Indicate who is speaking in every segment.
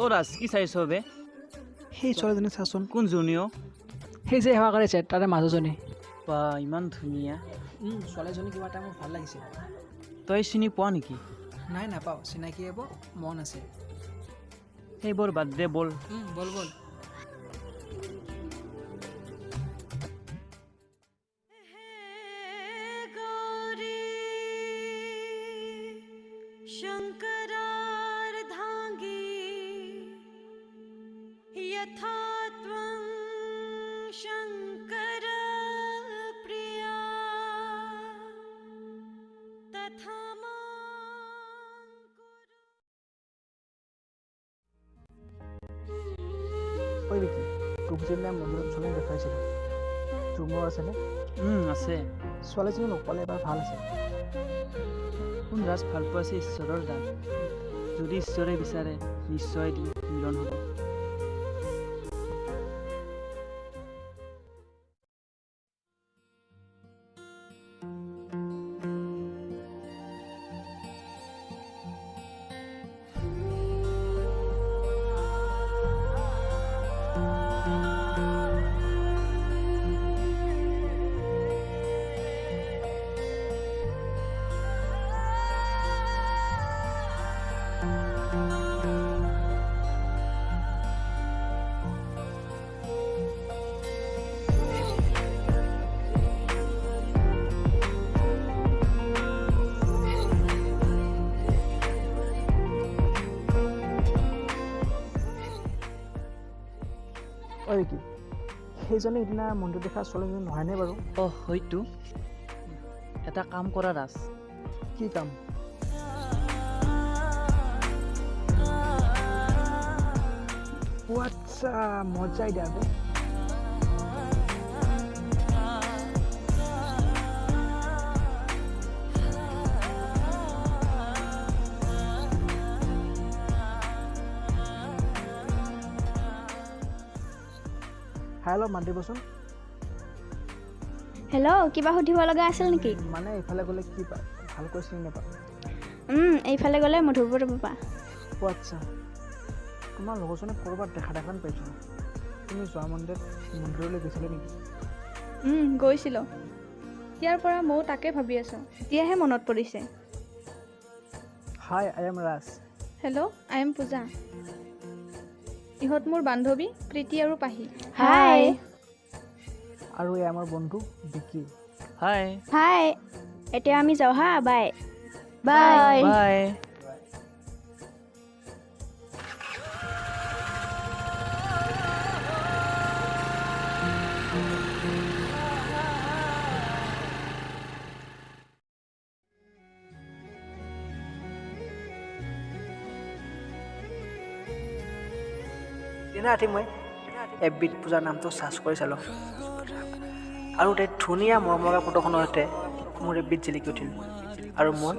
Speaker 1: অ' ৰাজ কি চাইছ বে?
Speaker 2: সেই ছোৱালীজনী চাচোন,
Speaker 1: কোন জুনিয়ৰ?
Speaker 2: সেই যে সেৱা কৰিছে তাৰে মাজুজনী।
Speaker 1: বা ইমান ধুনীয়া।
Speaker 2: ছোৱালীজনী কিবা এটা মোৰ ভাল লাগিছে।
Speaker 1: তই চিনি পোৱা নেকি?
Speaker 2: নাই নাপাওঁ, চিনাকি হ'ব মন আছে।
Speaker 1: সেইবোৰ বাদ দে বল।
Speaker 2: বল বল।
Speaker 3: शङ्करार्धाङ्गी यथा त्वं शङ्करप्रिया तथा मां
Speaker 2: ঐ বিকি, তোক যেনে মন্দিৰত ছোৱালী দেখাইছিলোঁ, তোৰ মোৰ আছেনে?
Speaker 1: আছে।
Speaker 2: ছোৱালীজনী লগ পালে এবাৰ ভাল আছে।
Speaker 1: কোন ৰাজ ভাল পোৱা আছে ঈশ্বৰৰ দান। যদি ঈশ্বৰে বিচাৰে নিশ্চয় দিন মিলন হ'ব।
Speaker 2: ঐ বিকি, সেইজনী সিদিনা মন্দিৰত দেখা ছোৱালীজনী নহয়নে বাৰু?
Speaker 1: হয়তো। এটা কাম কৰা ৰাজ।
Speaker 2: কি কাম? আচ্ছা, মজা আইডিয়া বে। হেল্ল' মাত দিবচোন।
Speaker 4: হেল্ল' কিবা সুধিব লগা আছিল নেকি?
Speaker 2: মানে এইফালে গ'লে কি পায়, ভালকৈ চিনি নাপাওঁ।
Speaker 4: এইফালে গ'লে মধুপুৰ পাবা।
Speaker 2: আচ্ছা, তোমাৰ লগৰজনে ক'ৰবাত দেখা পাইছোঁ। তুমি যোৱা মন্দিৰলৈ গৈছিলে নেকি?
Speaker 4: গৈছিলোঁ। ইয়াৰ পৰা ময়ো তাকে ভাবি আছোঁ, এতিয়াহে মনত পৰিছে।
Speaker 2: Hi, I am Raj.
Speaker 4: Hello' I am Pooja. ইহঁত মোৰ বান্ধৱী প্ৰীতি আৰু পাহি।
Speaker 3: হাই।
Speaker 2: আৰু এই আমাৰ বন্ধু বিকি।
Speaker 1: হাই।
Speaker 4: হাই, এতিয়া আমি যাওঁ হা, বাই।
Speaker 3: বাই।
Speaker 1: বাই।
Speaker 2: দিনা ৰাতি মই এফবিত পূজাৰ নামটো চাৰ্চ কৰি চালোঁ, আৰু তাই ধুনীয়া মৰমলগা ফটোখনৰ সৈতে মোৰ এফবিত জিলিকি উঠিল। আৰু মই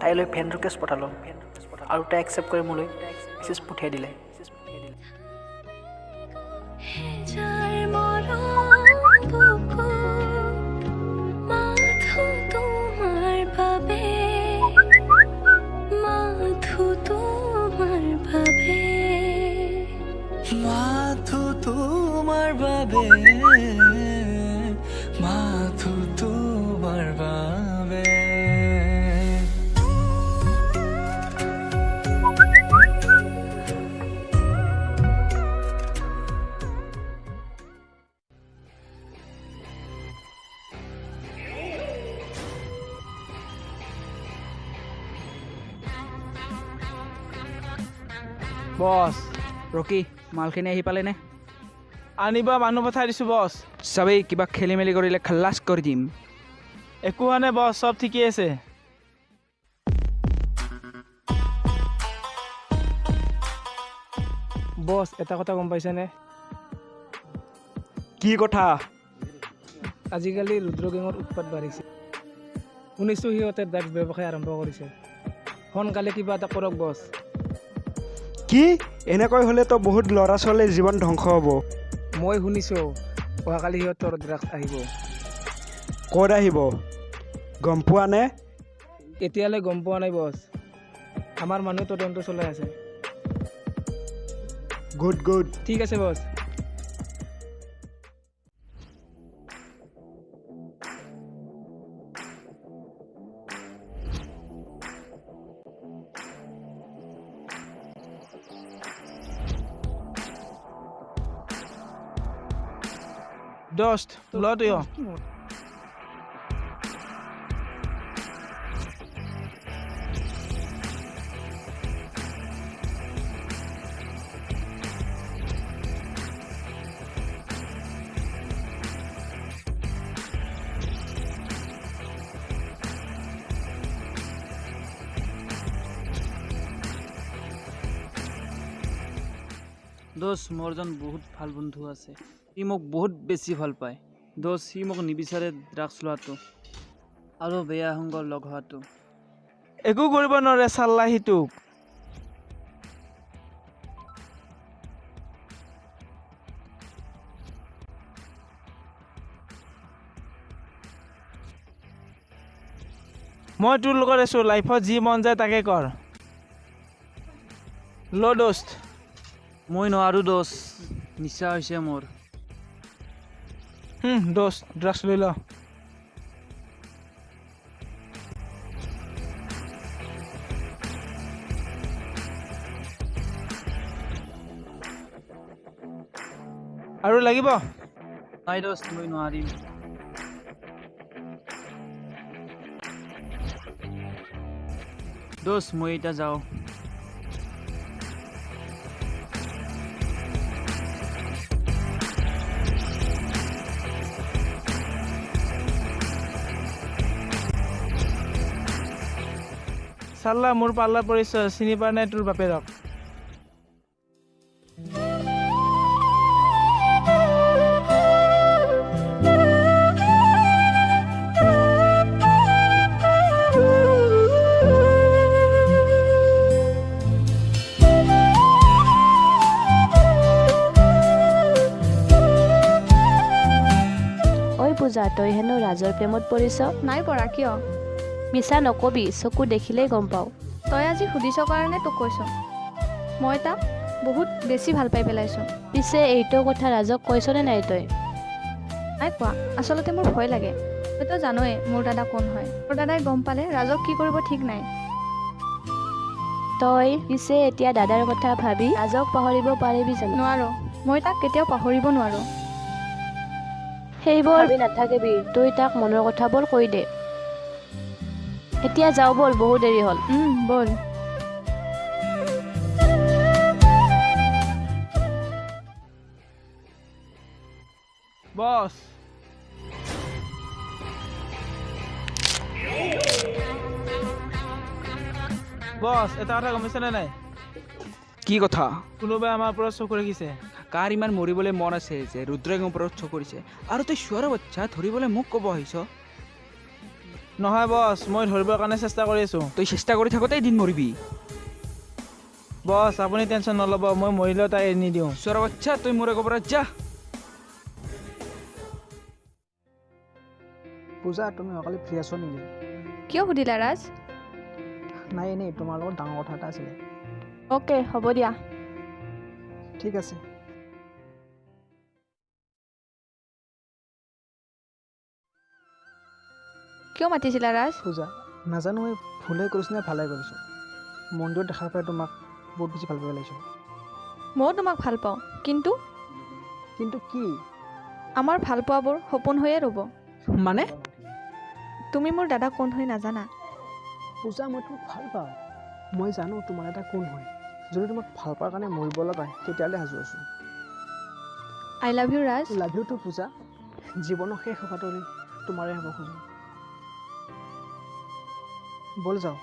Speaker 2: তাইলৈ ফ্ৰেণ্ড ৰিকুৱেষ্ট পঠালোঁ, আৰু তাই একচেপ্ট কৰি মোলৈ মেছেজ পঠিয়াই দিলে।
Speaker 3: যাৰ মৰম বুকু মাথো তোমাৰ বাবে, মাথো তোমাৰ বাবে,
Speaker 5: মাথো তোমাৰ বাবে, মাথো তোমাৰ বাবে।
Speaker 6: বছ ৰকি, মালখিনি আহি পালেনে?
Speaker 7: আনিব মানুহ পঠাই দিছোঁ বছ।
Speaker 6: চবেই কিবা খেলি মেলি কৰিলে খালাছ কৰি দিম।
Speaker 7: একো হোৱা নাই বছ, চব ঠিকেই আছে। বছ, এটা কথা গম পাইছেনে?
Speaker 6: কি কথা?
Speaker 7: আজিকালি ৰুদ্ৰ গেঙৰ উৎপাত বাঢ়িছে। শুনিছোঁ সিহঁতে ড্ৰাগছ ব্যৱসায় আৰম্ভ কৰিছে। সোনকালে কিবা এটা কৰক বছ।
Speaker 6: কি? এনেকৈ হ'লেতো বহুত ল'ৰা ছোৱালীৰ জীৱন ধ্বংস হ'ব।
Speaker 7: মই শুনিছোঁ অহাকালি সিহঁতৰ ড্ৰাগছ আহিব।
Speaker 6: ক'ত আহিব গম পোৱা নে?
Speaker 7: এতিয়ালৈ গম পোৱা নাই বছ, আমাৰ মানুহ তদন্ত চলাই আছে।
Speaker 6: Good good.
Speaker 7: ঠিক আছে বছ। দোস্ত ল তুইও।
Speaker 1: দোষ মোৰ এজন বহুত ভাল বন্ধু আছে, সি মোক বহুত বেছি ভাল পায়। দোষ সি মোক নিবিচাৰে ড্ৰাগছ লোৱাটো আৰু বেয়া সংগ লগ হোৱাটো।
Speaker 7: একো কৰিব নোৱাৰে চাল্লা সিটোক। মই তোৰ লগত আছো, লাইফত যি মন যায় তাকে কৰ। ল দোস্ত।
Speaker 1: মই নোৱাৰো দোষ, নিচা হৈছে মোৰ।
Speaker 7: দোস্ত ড্ৰাগছ লৈ ল। আৰু লাগিব?
Speaker 1: নাই দোষ, মই নোৱাৰিম। দোষ মই এতিয়া যাওঁ।
Speaker 7: চাল্লা মোৰ পাল্লা পৰিছ, চিনি পোৱা নাই তোৰ বাপেৰক।
Speaker 8: ঐ পূজা, তই হেনো ৰাজৰ প্ৰেমত পৰিছ?
Speaker 4: নাই পৰা, কিয়?
Speaker 8: মিছা নকবি, চকু দেখিলেই গম পাওঁ।
Speaker 4: তই আজি সুধিছ কাৰণে তোক কৈছোঁ, মই তাক বহুত বেছি ভাল পাই পেলাইছোঁ।
Speaker 8: পিছে এইটো কথা ৰাজক কৈছনে নাই তই?
Speaker 4: নাই কোৱা, আচলতে মোৰ ভয় লাগে। তইতো জানই মোৰ দাদা কোন হয়। মোৰ দাদাই গম পালে ৰাজক কি কৰিব ঠিক নাই।
Speaker 8: তই পিছে এতিয়া দাদাৰ কথা ভাবি ৰাজক পাহৰিব পাৰিবি জানো?
Speaker 4: নোৱাৰো, মই তাক কেতিয়াও পাহৰিব নোৱাৰো।
Speaker 8: সেইবোৰ ভাবি নাথাকিবি, তই তাক মনৰ কথাবোৰ কৈ দে। এতিয়া যাওঁ ব'ল, বহুত দেৰি হ'ল।
Speaker 4: ব'ল।
Speaker 7: বছ। বছ, এটা কথা গমিছেনে নাই?
Speaker 1: কি কথা?
Speaker 7: কোনোবাই আমাৰ ওপৰত চকু ৰাখিছে।
Speaker 1: কাৰ ইমান মৰিবলৈ মন আছে যে ৰুদ্ৰক ওপৰত চকু কৰিছে? আৰু তই চিঞৰ বাচ্চা ধৰিবলৈ মোক ক'ব আহিছ?
Speaker 7: নহয় বছ, মই ধৰিবৰ কাৰণে চেষ্টা কৰি আছোঁ।
Speaker 1: তই চেষ্টা কৰি থাকোঁতে এদিন মৰিবি।
Speaker 7: বছ আপুনি টেনশ্যন নল'ব, মই মৰিলেও তাই এৰি নিদিওঁ।
Speaker 1: চিঞৰ বাচ্চা, তই মোৰ আগৰ পৰা যা।
Speaker 2: পূজা, তুমি অকালি ফ্ৰী আছ নেকি?
Speaker 4: কিয় সুধিলা ৰাজ?
Speaker 2: নাই, এনেই তোমাৰ লগত ডাঙৰ কথা এটা আছিলে।
Speaker 4: অ'কে, হ'ব দিয়া।
Speaker 2: ঠিক আছে।
Speaker 4: কিয় মাতিছিলা ৰাজ?
Speaker 2: পূজা, নাজানো মই ভুলে কৰিছোঁ নে ভালে কৰিছোঁ। মন্দিৰত দেখাৰ পৰাই তোমাক বহুত বেছি ভাল পাব লাগিছোঁ।
Speaker 4: ময়ো তোমাক ভাল পাওঁ, কিন্তু
Speaker 2: কিন্তু কি?
Speaker 4: আমাৰ ভাল পোৱাবোৰ সপোন হৈয়ে ৰ'ব।
Speaker 2: মানে?
Speaker 4: তুমি মোৰ দাদা কোন হৈ নাজানা।
Speaker 2: পূজা, মই তোমাক ভাল পাওঁ। মই জানো তোমাৰ এটা কোন হয়। যদি তোমাক ভাল পোৱাৰ কাৰণে মৰিব লগা হয়, তেতিয়াহ'লে সাজু আছোঁ।
Speaker 4: I love you Raj.
Speaker 2: Love you too Puja. জীৱনৰ শেষ হোৱাটোলৈ তোমাৰে হ'ব খোজো। ব'ল যাওঁ।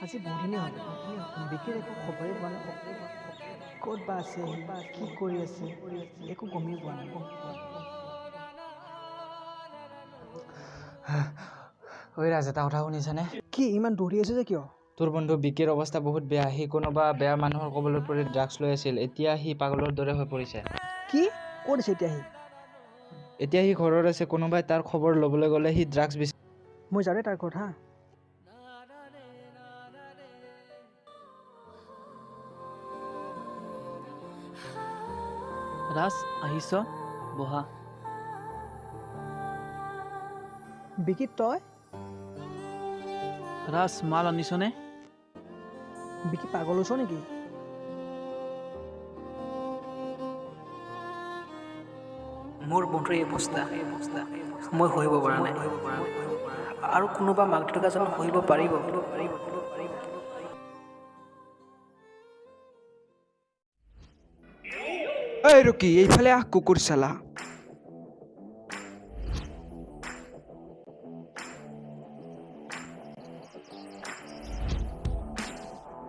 Speaker 2: আজি বহুদিনেই হ'ল বিকিৰ একো খবৰেই পোৱা নাই। ক'ত বা আছে, কি কৰি আছে, একো গমেই পোৱা নাই।
Speaker 9: ঐ ৰাজ, এটা কথা শুনিছানে?
Speaker 2: কি ইমান দৌৰি আছে যে কিয়?
Speaker 9: তোৰ বন্ধু বিকিৰ অৱস্থা বহুত বেয়া। সি কোনোবা বেয়া মানুহৰ কবলত পৰি ড্ৰাগছ লৈ আছিল। এতিয়া সি পাগলৰ দৰে হৈ পৰিছে।
Speaker 2: কি ক'ত আছে এতিয়া সি?
Speaker 9: এতিয়া সি ঘৰত আছে। কোনোবাই তাৰ খবৰ ল'বলৈ গ'লে সি ড্ৰাগছ
Speaker 2: মই যাওঁদে তাৰ ঘৰত হা।
Speaker 1: ৰাজ আহিছ, বহা।
Speaker 2: বিকিত তই?
Speaker 1: ৰাজ মাল আনিছনে?
Speaker 2: বিকি পাগল হৈছ নেকি? মোৰ বন্ধুৰ এই অৱস্থা মই সহিব পৰা নাই। আৰু কোনোবা মাক দেউতাক জানো সহিব পাৰিব?
Speaker 6: এই ৰকি, এইফালে আহ কুকুৰ চালা।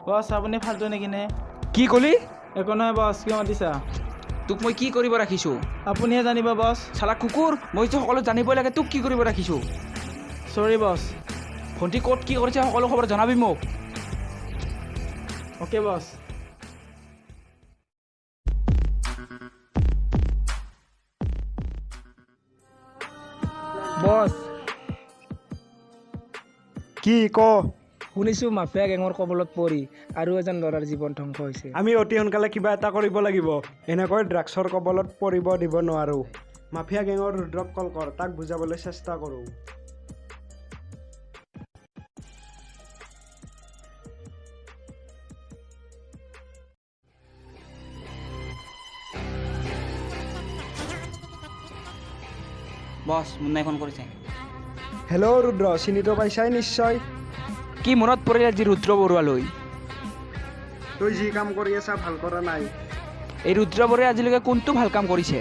Speaker 7: বছ আপুনি ফাল্টু নেকি নে?
Speaker 6: কি কলি?
Speaker 7: একো নহয় বছ, কিয় মাতিছা?
Speaker 6: তোক মই কি কৰিব ৰাখিছো?
Speaker 7: আপুনিহে জানিব বছ।
Speaker 6: চালা কুকুৰ, মইতো সকলো জানিবই লাগে। তোক কি কৰিব ৰাখিছো?
Speaker 7: চৰি বছ।
Speaker 6: ভণ্টি ক'ত কি কৰিছে সকলো খবৰ জনাবি মোক।
Speaker 7: অ'কে বছ। বছ,
Speaker 6: কি ক?
Speaker 7: শুনিছোঁ মাফিয়া গেঙৰ কবলত পৰি আৰু এজন ল'ৰাৰ জীৱন ধ্বংস হৈছে।
Speaker 6: আমি অতি সোনকালে কিবা এটা কৰিব লাগিব। এনেকৈ ড্ৰাগছৰ কবলত পৰিব দিব নোৱাৰোঁ। মাফিয়া গেঙৰ ৰুদ্ৰক কল কৰ, তাক বুজাবলৈ চেষ্টা কৰোঁ।
Speaker 9: বছ, মুন্নাই ফোন কৰিছে।
Speaker 6: হেল্ল' ৰুদ্ৰ, চিনিটো পাইছাই নিশ্চয়।
Speaker 9: কি মনত পৰিল আজি ৰুদ্ৰ বৰুৱালৈ?
Speaker 6: তই যি কাম কৰি আছা ভাল কৰা নাই।
Speaker 9: এই ৰুদ্ৰ বৰুৱাই আজিলৈকে কোনটো ভাল কাম কৰিছে?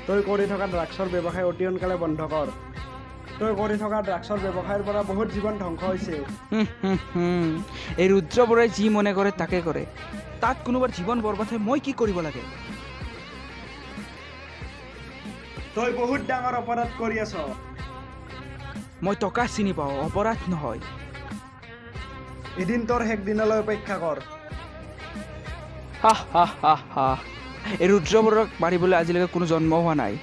Speaker 6: তই কৰি থকা ড্ৰাগছৰ ব্যৱসায় অতি সোনকালে বন্ধ কৰ। তই কৰি থকা ড্ৰাগছৰ ব্যৱসায়ৰ পৰা বহুত জীৱন ধ্বংস হৈছে।
Speaker 9: এই ৰুদ্ৰ বৰুৱাই যি মনে কৰে তাকে কৰে। তাত কোনোবাৰ জীৱন বৰবাদ হয়, মই কি কৰিব লাগে?
Speaker 6: তই বহুত ডাঙৰ অপৰাধ কৰি আছ।
Speaker 9: মই টকা চিনি পাওঁ, অপৰাধ নহয়।
Speaker 6: এদিন তোৰ শেষ দিনলৈ অপেক্ষা কৰ।
Speaker 9: এই ৰুদ্ৰ বৰুৱাক মাৰিবলৈ আজিলৈকে কোনো জন্ম হোৱা নাই।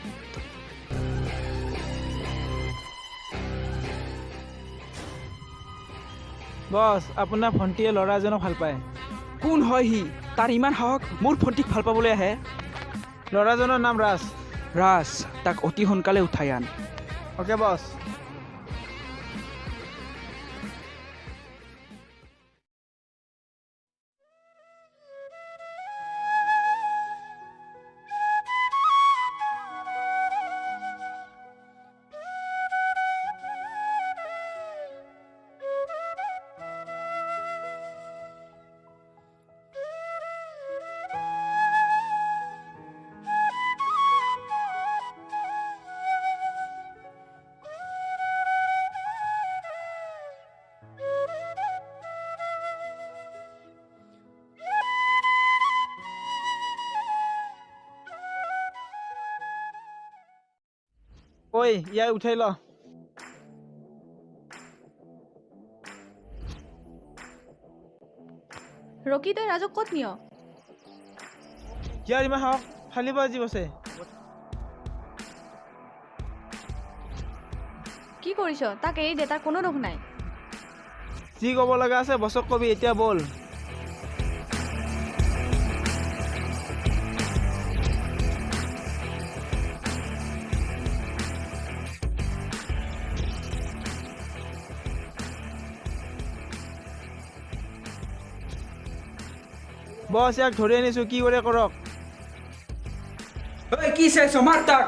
Speaker 7: বছ, আপোনাৰ ভণ্টিয়ে ল'ৰা এজনক ভাল পায়।
Speaker 9: কোন হয় সি? তাৰ ইমান সাহস মোৰ ভণ্টিক ভাল পাবলৈ আহে?
Speaker 7: ল'ৰাজনৰ নাম ৰাজ।
Speaker 9: ৰাজ, তাক অতি সোনকালে উঠাই আন।
Speaker 7: অ'কে বছ। ঐ, ইয়াক উঠাই ল।
Speaker 4: ৰকি, তই ৰাজক ক'ত নিয়?
Speaker 7: ইয়াৰ ইমান সাহস, ফালিব আজি বছে।
Speaker 4: কি কৰিছ? তাক এৰি দে, তাৰ কোনো দুখ নাই।
Speaker 7: যি ক'ব লগা আছে বছক কবি, এতিয়া বল। বছ, ইয়াক ধৰি আনিছোঁ, কি কৰে কৰক।
Speaker 9: কি চাইছ? মাৰ তাক।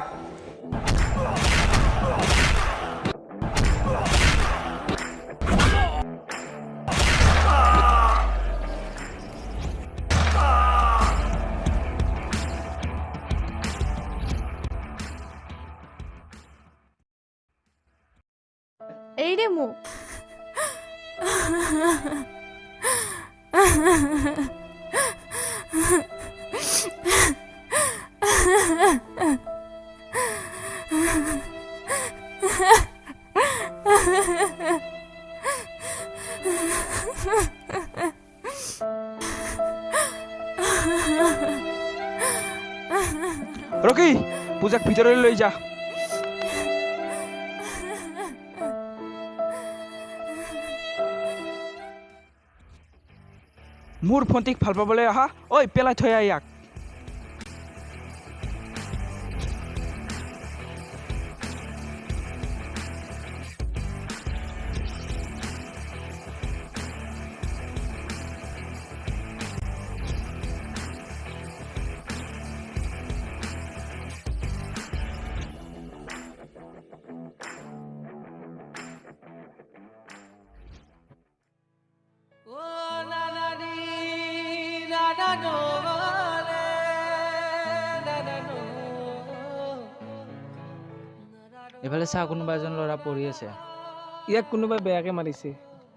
Speaker 4: এৰি দে মোক।
Speaker 9: পূজাক ভিতৰলৈ লৈ যা। মোৰ ভণ্টিক ভাল পাবলৈ আহা, ঐ পেলাই থৈ আহ ইয়াক।
Speaker 10: এইফালে চা, কোনোবা এজন ল'ৰা পঢ়ি আছে।
Speaker 7: ইয়াক কোনোবাই বেয়াকে মাৰিছে।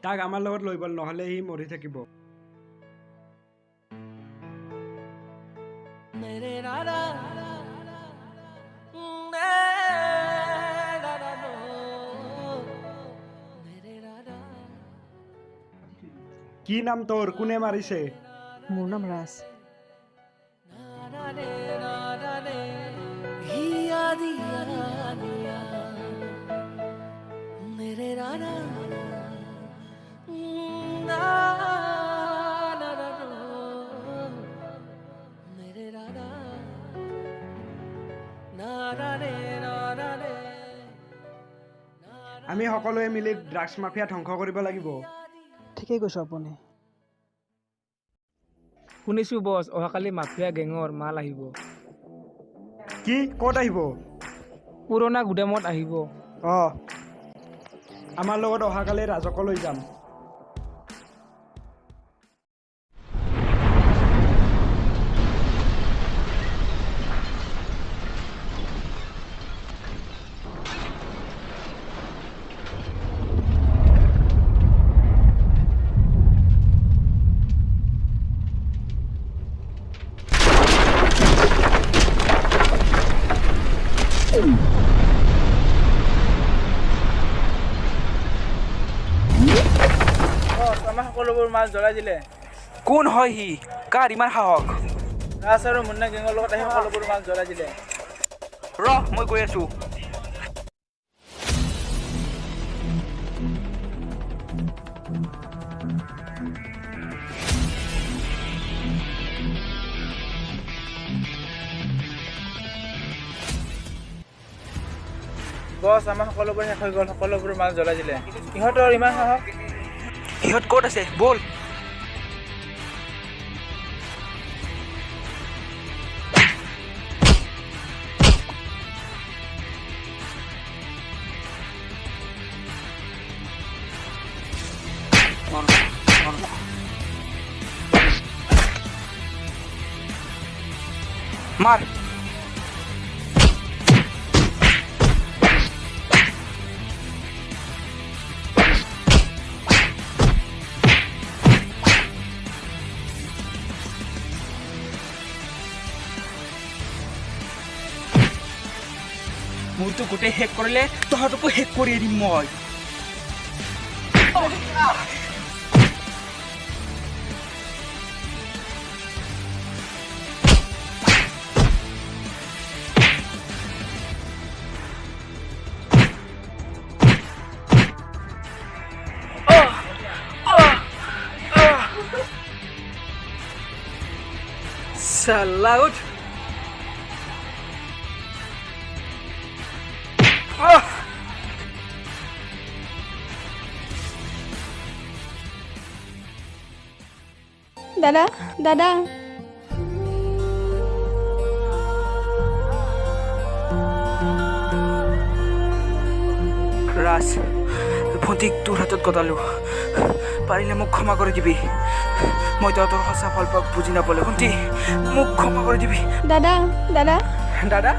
Speaker 6: তাক আমাৰ লগত লৈ বল, নহ'লে সি মৰি থাকিব। কি নাম তোৰ? কোনে মাৰিছে?
Speaker 2: মোৰ নাম ৰাজ।
Speaker 6: আমি সকলোৱে মিলি ড্ৰাগছ মাফিয়া ধ্বংস কৰিব লাগিব।
Speaker 2: ঠিকেই কৈছো আপুনি।
Speaker 7: শুনিছোঁ বছ, অহাকালি মাফিয়া গেঙৰ মাল আহিব।
Speaker 6: কি? ক'ত আহিব?
Speaker 7: পুৰণা গুদামত আহিব।
Speaker 6: আমাৰ লগত অহাকালি ৰাজকো লৈ যাম।
Speaker 1: আমাৰ সকলোবোৰ মাল জ্বলাই দিলে।
Speaker 9: কোন হয় সি? কাৰ ইমান সাহস?
Speaker 1: ৰাজ আৰু মুন্না গেঙৰ লগত আহি সকলোবোৰ মাল জ্বলাই দিলে।
Speaker 9: মই গৈ আছো।
Speaker 1: বছ, আমাৰ সকলোবোৰ শেষ হৈ গ'ল, সকলোবোৰ মাল জ্বলাই দিলে। ইহঁতৰ ইমান সাহস।
Speaker 9: ইহঁত ক'ত আছে? বল। মাৰ। মোৰতো গোটেই শেষ কৰিলে তহঁতকো শেষ কৰি দিম মই।
Speaker 2: চাল্লা উঠ।
Speaker 4: দাদা, দাদা।
Speaker 9: ৰাজ, ভণ্টিক তোৰ হাতত গতালো। পাৰিলে মোক ক্ষমা কৰি দিবি। মই তহঁতৰ সঁচা ফল পাক বুজি নাপালো। ভণ্টি, মোক ক্ষমা কৰি দিবি।
Speaker 4: দাদা, দাদা।
Speaker 2: দাদা